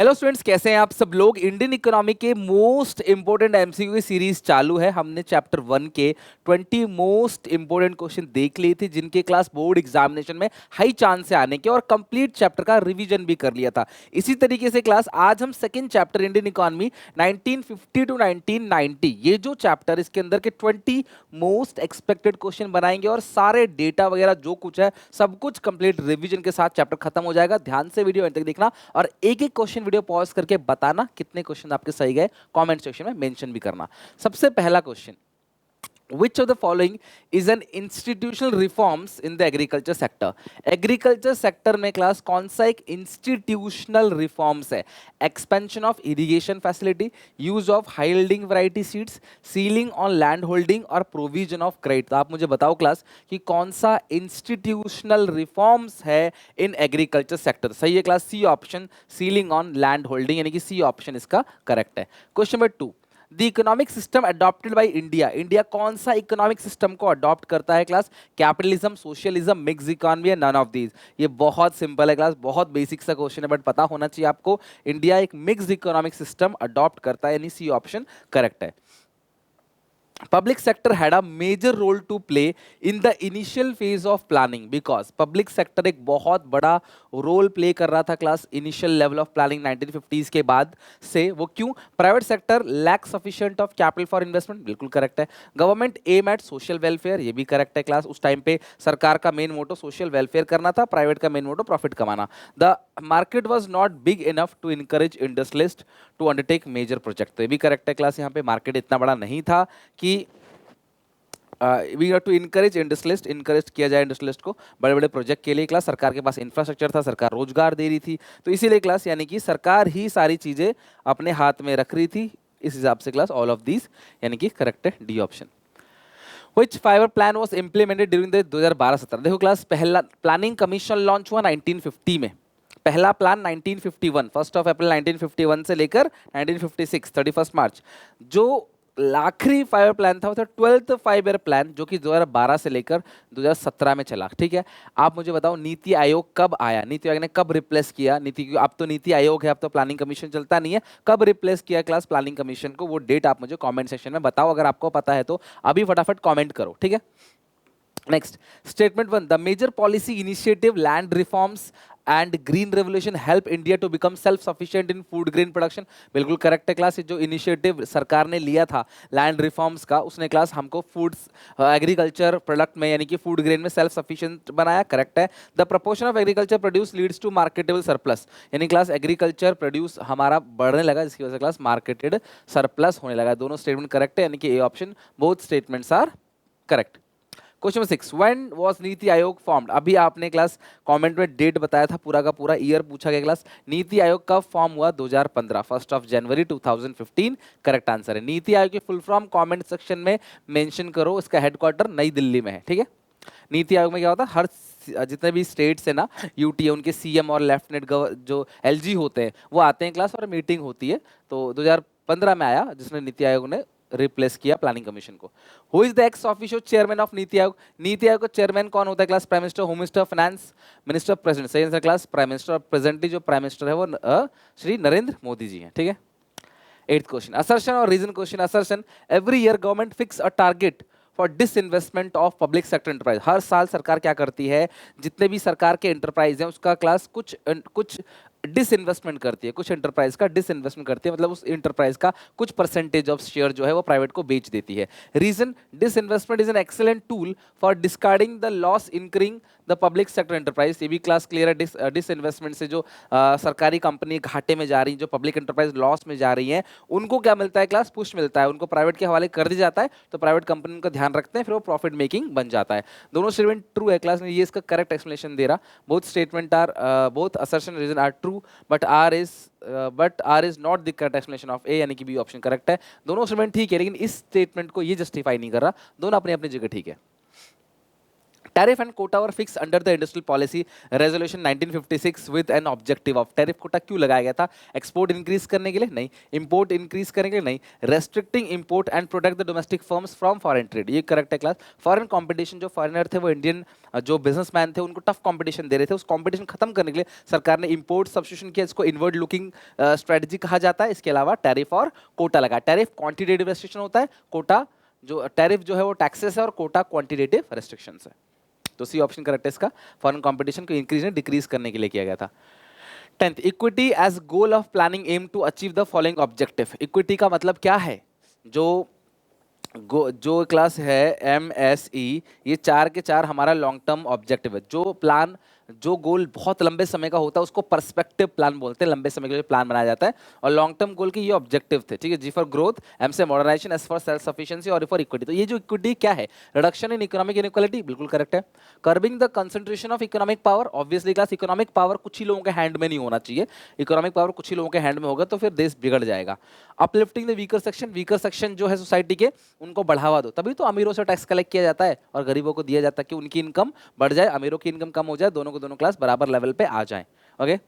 Hello students, कैसे हैं आप सब लोग। इंडियन इकोनॉमी के मोस्ट इंपोर्टेंट एमसीक्यू की सीरीज चालू है। हमने चैप्टर 1 के 20 मोस्ट इंपोर्टेंट क्वेश्चन देख लिए थे, जिनके क्लास बोर्ड एग्जामिनेशन में हाई चांस से आने के, और कंप्लीट चैप्टर का रिवीजन भी कर लिया था। इसी तरीके से क्लास आज हम second chapter Indian economy 1950 to 1990, ये जो चैप्टर, इसके अंदर के 20 मोस्ट एक्सपेक्टेड क्वेश्चन बनाएंगे और सारे डेटा वगैरह जो कुछ है सब कुछ कंप्लीट रिवीजन के साथ चैप्टर खत्म हो जाएगा। ध्यान से वीडियो अंत तक देखना और एक एक क्वेश्चन वीडियो पॉज करके बताना कितने क्वेश्चन आपके सही गए, कमेंट सेक्शन में मेंशन भी करना। सबसे पहला question, which of the following is an institutional reforms in the agriculture sector? Agriculture sector में क्लास कौन सा एक इंस्टीट्यूशनल रिफॉर्म्स है? Expansion of irrigation facility, use of high yielding variety seeds, ceiling on land holding और provision of credit. तो आप मुझे बताओ क्लास कि कौन सा इंस्टीट्यूशनल रिफॉर्म्स है इन एग्रीकल्चर सेक्टर। सही है class, C option, ceiling on land holding, यानी कि सी ऑप्शन इसका करेक्ट है। Question number 2, the economic system adopted by India. India कौन सा इकोनॉमिक सिस्टम को अडॉप्ट करता है class? Capitalism, socialism, mix economy, none of these. ये बहुत सिंपल है क्लास, बहुत बेसिक सा क्वेश्चन है, बट पता होना चाहिए आपको। इंडिया एक मिक्स इकोनॉमिक सिस्टम अडॉप्ट करता है, यानी सी ऑप्शन करेक्ट है। Public sector had a major role to play in the initial phase of planning because public sector एक बहुत बड़ा रोल प्ले कर रहा था class initial level of planning 1950s के बाद से। वो क्यों? Private sector lack sufficient of capital for investment, बिल्कुल करेक्ट है। Government aim at social welfare, ये भी करेक्ट है क्लास। उस टाइम पे सरकार का मेन मोटो सोशल वेलफेयर करना था, प्राइवेट का मेन मोटो प्रॉफिट कमाना। The market was not big enough to encourage industrialist to undertake major project, तो ये भी करेक्ट है क्लास। यहाँ पे मार्केट इतना बड़ा नहीं था कि we have to encourage industrialist, encourage किया जाए इंडस्ट्रियलिस्ट को बड़े बड़े प्रोजेक्ट के लिए। क्लास सरकार के पास इंफ्रास्ट्रक्चर था, सरकार रोजगार दे रही थी, तो इसीलिए क्लास यानी कि सरकार ही सारी चीजें अपने हाथ में रख रही थी, इस हिसाब से क्लास ऑल ऑफ दीज यानी कि करेक्ट है D option. Which five plan was implemented during the 2012-17? देखो क्लास, पहला प्लानिंग कमीशन लॉन्च हुआ 1950 में। पहला प्लान 1951, 1 अप्रैल 1951 से लेकर 1956 31 मार्च। जो आखिरी 5 प्लान था वो था 12th 5 ईयर प्लान, जो कि 2012 से लेकर 2017 में चला। ठीक है, आप मुझे बताओ नीति आयोग कब आया? नीति आयोग ने कब रिप्लेस किया नीति? अब तो नीति आयोग है, अब तो प्लानिंग कमीशन चलता नहीं है। कब रिप्लेस किया क्लास प्लानिंग कमीशन को? वो डेट आप मुझे कमेंट सेक्शन में बताओ, अगर आपको पता है तो अभी फटाफट कमेंट करो। ठीक है, next statement 1, the major policy initiative land reforms and green revolution help India to become self sufficient in food grain production, बिल्कुल करेक्ट है क्लास। जो इनिशिएटिव सरकार ने लिया था लैंड रिफॉर्म्स का, उसने क्लास हमको फूड्स एग्रीकल्चर प्रोडक्ट में यानी कि फूड ग्रेन में सेल्फ सफिशिएंट बनाया, करेक्ट है। The proportion of agriculture produce leads to marketable surplus, यानी क्लास एग्रीकल्चर प्रोड्यूस हमारा बढ़ने लगा, जिसकी वजह से क्लास मार्केटेड सरप्लस होने लगा। दोनों स्टेटमेंट करेक्ट है, यानी कि A option, both statements are correct. Question 6, when was NITI Aayog formed? अभी आपने क्लास कमेंट में डेट बताया था, पूरा का पूरा ईयर पूछा गया क्लास। नीति आयोग कब फॉर्म हुआ? 2015, 1 जनवरी 2015 करेक्ट आंसर है। नीति आयोग की फुल फॉर्म कमेंट सेक्शन में मेंशन करो, इसका हेडक्वार्टर नई दिल्ली में है। ठीक है, नीति आयोग में क्या होता है, हर जितने भी स्टेट्स है ना, यूटी है, उनके सीएम और लेफ्टिनेंट जो एलजी होते हैं वो आते हैं क्लास और मीटिंग होती है। तो 2015 में आया, जिसने नीति आयोग ने रिप्लेस किया प्लानिंग कमीशन को। Who is the ex officio chairman of NITI Aayog? NITI Aayog का चेयरमैन कौन होता है class? Prime minister, home minister, finance minister, president. सही answer class prime minister. Presently जो प्राइम मिनिस्टर है वो श्री नरेंद्र मोदी जी हैं। ठीक है, 8th क्वेश्चन, असर्शन और reason question. Assertion, every year government fix a target for disinvestment of public sector enterprise. हर साल सरकार क्या करती है, जितने भी सरकार के एंटरप्राइज हैं उसका क्लास कुछ डिसइन्वेस्टमेंट करती है, कुछ एंटरप्राइज का डिसइन्वेस्टमेंट करती है, मतलब उस एंटरप्राइज का कुछ परसेंटेज ऑफ शेयर जो है वो प्राइवेट को बेच देती है। Reason, disinvestment is an excellent tool for discarding the loss incurring the public sector enterprise. ये भी क्लास क्लियर है, डिसइन्वेस्टमेंट से जो सरकारी कंपनी घाटे में जा रही है, जो पब्लिक एंटरप्राइज लॉस में जा रही है, उनको क्या मिलता है क्लास? पुश मिलता है, उनको प्राइवेट के हवाले कर दिया जाता है, तो प्राइवेट कंपनी उनका ध्यान रखते हैं, फिर वो प्रॉफिट मेकिंग बन जाता है। दोनों स्टेटमेंट ट्रू है क्लास, ये इसका करेक्ट एक्सप्लेनेशन दे रहा। Both statement are, both assertion reason are true, but R is not the correct explanation of A, यानी कि बी ऑप्शन करेक्ट है। दोनों स्टेटमेंट ठीक है, लेकिन इस स्टेटमेंट को ये जस्टिफाई नहीं कर रहा। दोनों अपनी अपनी जगह ठीक है। Tariff and quota were fixed under the Industrial Policy Resolution 1956 with an objective of tariff quota क्यों लगाया गया था? एक्सपोर्ट इंक्रीज करने के लिए नहीं, इंपोर्ट इंक्रीज करने के लिए नहीं, restricting import and protect the domestic firms from foreign trade, ये करेक्ट है क्लास। फॉरेन कंपटीशन, जो फॉरेनर थे वो इंडियन जो बिजनेसमैन थे उनको टफ कंपटीशन दे रहे थे, उस कंपटीशन खत्म करने के लिए सरकार ने इंपोर्ट सब्स्टिट्यूशन किया, इसको इनवर्ड लुकिंग स्ट्रेटजी कहा जाता है। इसके अलावा टैरिफ और कोटा लगा। टैरिफ क्वांटिटेटिव रेस्ट्रिक्शन होता है, कोटा जो टैरिफ जो है वो टैक्सेस है और कोटा क्वांटिटेटिव रेस्ट्रिक्शंस है। तो सी ऑप्शन करेक्ट है इसका, फॉरेन कंपटीशन को इंक्रीज एंड डिक्रीज करने के लिए किया गया था। 10th, equity as goal of planning aim to achieve the following objective. Equity का मतलब क्या है? जो क्लास है MSE, ये 4 के 4 हमारा लॉन्ग टर्म ऑब्जेक्टिव है। जो प्लान, जो गोल बहुत लंबे समय का होता है उसको पर्सपेक्टिव प्लान बोलते हैं, लंबे समय के लिए प्लान बनाया जाता है। और लॉन्ग टर्म गोल के ये ऑब्जेक्टिव थे, ठीक है। जी फॉर ग्रोथ, एम से modernisation, S for self sufficiency और फॉर इक्विटी। तो ये जो इक्विटी क्या है? रिडक्शन इन इकोनॉमिक इनइक्वालिटी, बिल्कुल करेक्ट है। Curbing the concentration of economic power, obviously class economic power कुछ ही लोगों के हैंड में नहीं होना चाहिए। इकोनॉमिक पावर कुछ ही लोगों के हैंड में होगा तो फिर देश बिगड़ जाएगा। Uplifting the weaker section, weaker section जो है सोसाइटी के उनको बढ़ावा दो, तभी तो अमीरों से टैक्स कलेक्ट किया जाता है और गरीबों को दिया जाता है कि उनकी इनकम बढ़ जाए, अमीरों की इनकम कम हो जाए, दोनों को दोनों क्लास बराबर लेवल पे आ जाए। Okay,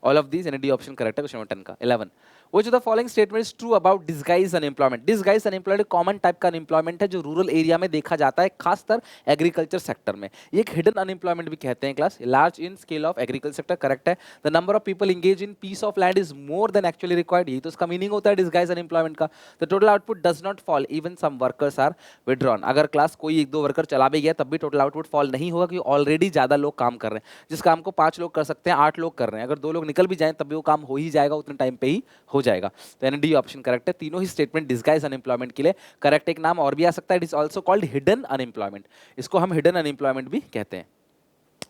all of these, D option correct है क्वेश्चन नंबर 10 का। 11, which of the following statement is true about disguised unemployment? disguised unemployment common type का अनएम्प्लॉयमेंट है जो रूरल एरिया में देखा जाता है, खासकर एग्रीकल्चर सेक्टर में। ये एक हिडन अनएम्प्लॉयमेंट भी कहते हैं class. Large in scale of agriculture sector, correct है। The number of people engage in piece of land is more than actually required, यही तो इसका मीनिंग होता है डिस्गाइज अनएम्प्लॉयमेंट का। The total output does not fall, even some workers are withdrawn. अगर class कोई 1-2 worker चला भी गया तब भी टोटल आउटपुट फॉल नहीं होगा, क्योंकि ऑलरेडी ज्यादा लोग काम कर रहे हैं। जिस काम को 5 लोग कर सकते हैं 8 लोग कर रहे हैं, अगर 2 लोग निकल भी जाएं तब भी वो काम हो ही जाएगा, उतने टाइम पे ही हो जाएगा। तो डी ऑप्शन करेक्ट है। तीनों ही स्टेटमेंट डिस्गाइज अनएम्प्लॉयमेंट के लिए करेक्ट। एक नाम और भी आ सकता है, it is also called hidden unemployment, इसको हम हिडन अनएम्प्लॉयमेंट भी कहते हैं।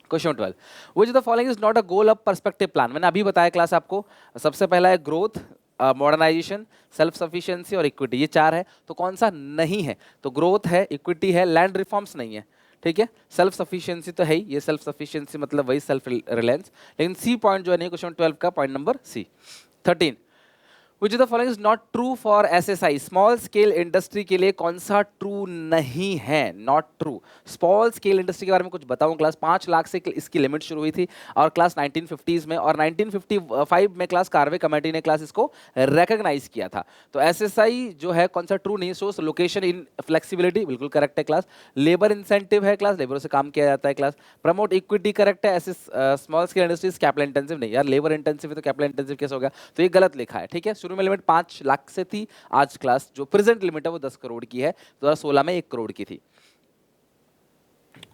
Question 12, which of the following is not a goal of perspective plan? मैंने अभी बताया क्लास आपको, सबसे पहला है ग्रोथ, मॉडर्नाइजेशन, सेल्फ सफिशिएंसी और इक्विटी, ये 4 है। तो कौन सा नहीं है? तो ग्रोथ है, इक्विटी है, लैंड रिफॉर्म्स नहीं है, ठीक है। सेल्फ सफिशिएंसी तो है ही, ये सेल्फ सफिशिएंसी मतलब वही सेल्फ रिलायंस। लेकिन सी पॉइंट जो है क्वेश्चन 12 का point number C. 13, Which of the following is not true for SSI? Small scale industry के लिए कौन सा ट्रू नहीं है? Not true. Small scale industry के बारे में कुछ बताऊं क्लास, 5 लाख से इसकी लिमिट शुरू हुई थी और क्लास 1950s में, और 1955 में क्लास कार्वे कमेटी ने क्लास इसको रिकॉग्नाइज किया था। तो SSI जो है कौन सा ट्रू नहीं? सोर्स लोकेशन इन फ्लेक्सिबिलिटी, बिल्कुल करेक्ट है क्लास। लेबर इंसेंटिव है क्लास, लेबरों से काम किया जाता है क्लास। प्रमोट इक्विटी करेक्ट है। Small scale industries capital intensive नहीं, यार लेबर इंटेंसिव है तो कैपिटल इंटेंसिव कैसे हो गया? तो ये गलत लिखा है, ठीक है। शुरू में लिमिट 5 लाख से थी, आज क्लास जो प्रेजेंट लिमिट है वो 10 करोड़ की है, 2016 में 1 करोड़ की थी।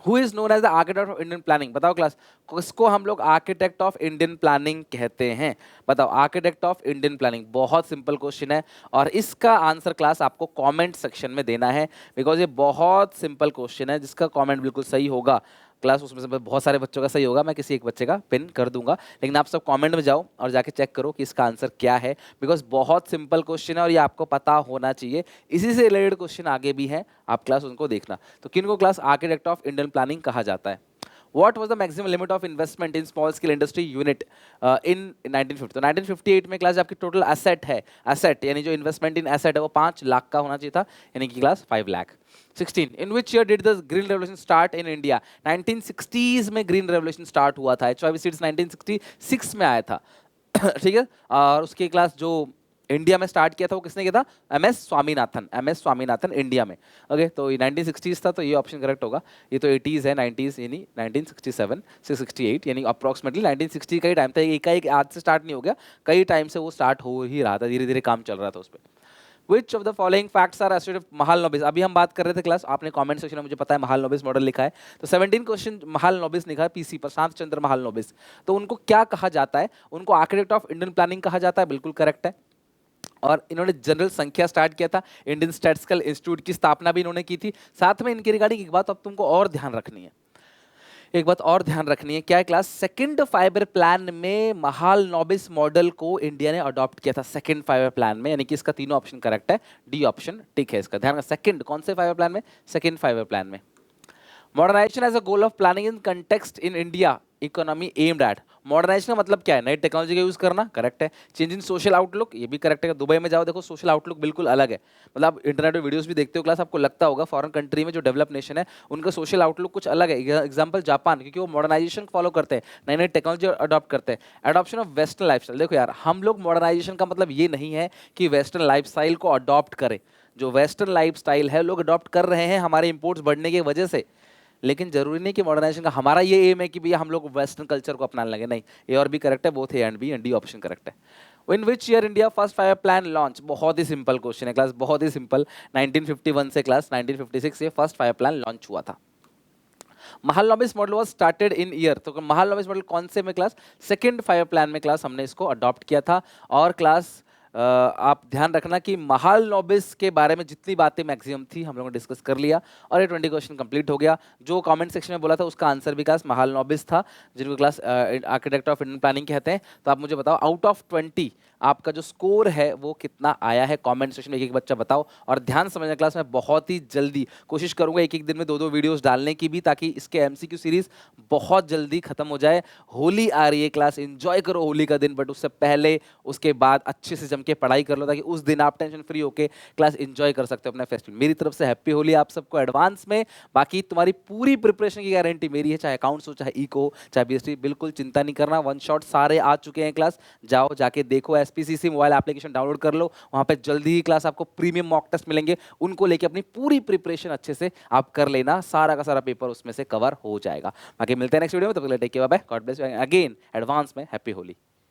Who is known as the architect of Indian planning? बताओ क्लास, किसको हम लोग आर्किटेक्ट ऑफ इंडियन प्लानिंग कहते हैं? बताओ, आर्किटेक्ट ऑफ इंडियन प्लानिंग, बहुत सिंपल क्वेश्चन है और इसका आंसर क्लास आपको कमेंट सेक्शन में देना है, बिकॉज ये बहुत सिंपल क्वेश्चन है। जिसका कमेंट बिल्कुल सही होगा क्लास, उसमें से बहुत सारे बच्चों का सही होगा, मैं किसी एक बच्चे का पिन कर दूंगा। लेकिन आप सब कमेंट में जाओ और जाके चेक करो कि इसका आंसर क्या है, बिकॉज बहुत सिंपल क्वेश्चन है और ये आपको पता होना चाहिए। इसी से रिलेटेड क्वेश्चन आगे भी हैं, आप क्लास उनको देखना। तो किनको class architect of Indian planning कहा जाता है? What was the maximum limit of investment in small scale industry unit in 1950? तो 1958 में क्लास आपकी टोटल एसेट है, एसेट यानी जो इन्वेस्टमेंट इन एसेट है वो 5 लाख का होना चाहिए था, यानी कि class 5 lakh. 16, in which year did the green revolution start in India? 1960s में ग्रीन रेवोल्यूशन स्टार्ट हुआ था, HIV सीड्स 1966 में आया था ठीक है। और उसकी क्लास जो इंडिया में स्टार्ट किया था वो किसने किया था? MS Swaminathan, MS Swaminathan India में। ओके, तो ये 1960s था, तो ये ऑप्शन करेक्ट होगा। ये तो 80s है, 90s यानी 1967 से 68, यानी अप्रॉक्सीमेटली 1960 का ही टाइम था। एक आज से स्टार्ट नहीं हो गया, कई टाइम से वो स्टार्ट हो ही रहा था, धीरे धीरे काम चल रहा था उस पर। Which of the following facts are associated with Mahal नोबिस? अभी हम बात कर रहे थे क्लास, आपने कमेंट सेक्शन में मुझे पता है महाल नोबिस मॉडल लिखा है, तो 17 क्वेश्चन महाल नोबिस लिखा है, PC प्रशांत चंद्र महाल नोबिस। तो उनको क्या कहा जाता है? उनको आर्किटेक्ट ऑफ इंडियन प्लानिंग कहा जाता है, बिल्कुल करेक्ट है। और इन्होंने जनरल संख्या स्टार्ट किया था, इंडियन स्टैटिस्टिकल इंस्टीट्यूट की स्थापना भी इन्होंने की थी। साथ में इनके रिगार्डिंग एक बात अब तुमको और ध्यान रखनी है, एक बात और ध्यान रखनी है, क्या है क्लास? सेकंड 5 ईयर प्लान में महाल नोबिस मॉडल को इंडिया ने अडॉप्ट किया था, सेकंड 5 ईयर प्लान में, यानी कि इसका तीनों ऑप्शन करेक्ट है, डी ऑप्शन ठीक है इसका। ध्यान रखना, सेकंड कौन से 5 ईयर प्लान में? सेकंड 5 ईयर प्लान में। Modernisation as a goal of planning in context in India economy aimed at. Modernisation का मतलब क्या है? नई टेक्नोलॉजी का यूज करना, करेक्ट है। चेंज इन सोशल आउटलुक, ये भी करेक्ट है। दुबई में जाओ देखो सोशल आउटलुक बिल्कुल अलग है। मतलब आप इंटरनेट पे वीडियोस भी देखते हो क्लास, आपको लगता होगा फॉरेन कंट्री में जो डेवलप नेशन है उनका सोशल आउटलुक कुछ अलग है। एग्जांपल जापान, क्योंकि वो मॉडर्नाइजेशन फॉलो करते हैं, नई नई टेक्नोलॉजी अडॉप्ट करते हैं। एडॉप्शन ऑफ वेस्टर्न लाइफस्टाइल, देखो यार हम लोग मॉडर्नाइजेशन का मतलब ये नहीं है कि वेस्टर्न लाइफस्टाइल को अडॉप्ट करें। जो वेस्टर्न लाइफस्टाइल है लोग अडॉप्ट कर रहे हैं हमारे इंपोर्ट्स बढ़ने की वजह से, लेकिन जरूरी नहीं कि मॉडर्नाइजेशन का हमारा ये एम है कि भैया हम लोग वेस्टर्न कल्चर को अपनाने लगे। नहीं, ए और बी करेक्ट है, both A and B, and D option correct है। In which year India first five plan launch? बहुत ही सिंपल क्वेश्चन है क्लास, बहुत ही सिंपल। 1951 से क्लास 1956 से फर्स्ट फाइव प्लान लॉन्च हुआ था। Mahalanobis model was started in year, तो महालनोबिस मॉडल कौन से में क्लास? सेकंड फाइव प्लान में क्लास हमने इसको अडॉप्ट किया था। और क्लास आप ध्यान रखना कि महालनोबिस के बारे में जितनी बातें मैक्सिमम थी हम लोगों ने डिस्कस कर लिया, और ये 20 क्वेश्चन कंप्लीट हो गया। जो कमेंट सेक्शन में बोला था उसका आंसर भी क्लास महालनोबिस था, जिनको class architect of Indian planning कहते हैं। तो आप मुझे बताओ आउट ऑफ 20 आपका जो स्कोर है वो कितना आया है? कमेंट सेक्शन में एक एक बच्चा बताओ। और ध्यान समझना क्लास, मैं बहुत ही जल्दी कोशिश करूंगा एक एक दिन में दो दो वीडियोस डालने की भी, ताकि इसके एमसीक्यू सीरीज बहुत जल्दी खत्म हो जाए। होली आ रही है क्लास, एंजॉय करो होली का दिन, बट उससे पहले उसके बाद अच्छे से जम के पढ़ाई कर लो, ताकि उस दिन आप टेंशन फ्री होके क्लास एंजॉय कर सकते हो अपना फेस्टिवल। मेरी तरफ से हैप्पी होली आप सबको एडवांस में। बाकी तुम्हारी पूरी प्रिपरेशन की गारंटी मेरी है, चाहे अकाउंट्स हो, चाहे इको हो, चाहे बीएसटी, बिल्कुल चिंता नहीं करना। वन शॉट सारे आ चुके हैं क्लास, जाओ जाके देखो। एसपीसीसी मोबाइल एप्लीकेशन डाउनलोड कर लो, वहां पे जल्दी ही क्लास आपको प्रीमियम मॉक टेस्ट मिलेंगे, उनको लेके अपनी पूरी प्रिपरेशन अच्छे से आप कर लेना, सारा का सारा पेपर उसमें से कवर हो जाएगा। बाकी मिलते हैं नेक्स्ट वीडियो में, तब तक take care, bye bye, God bless you again, advance में हैप्पी होली।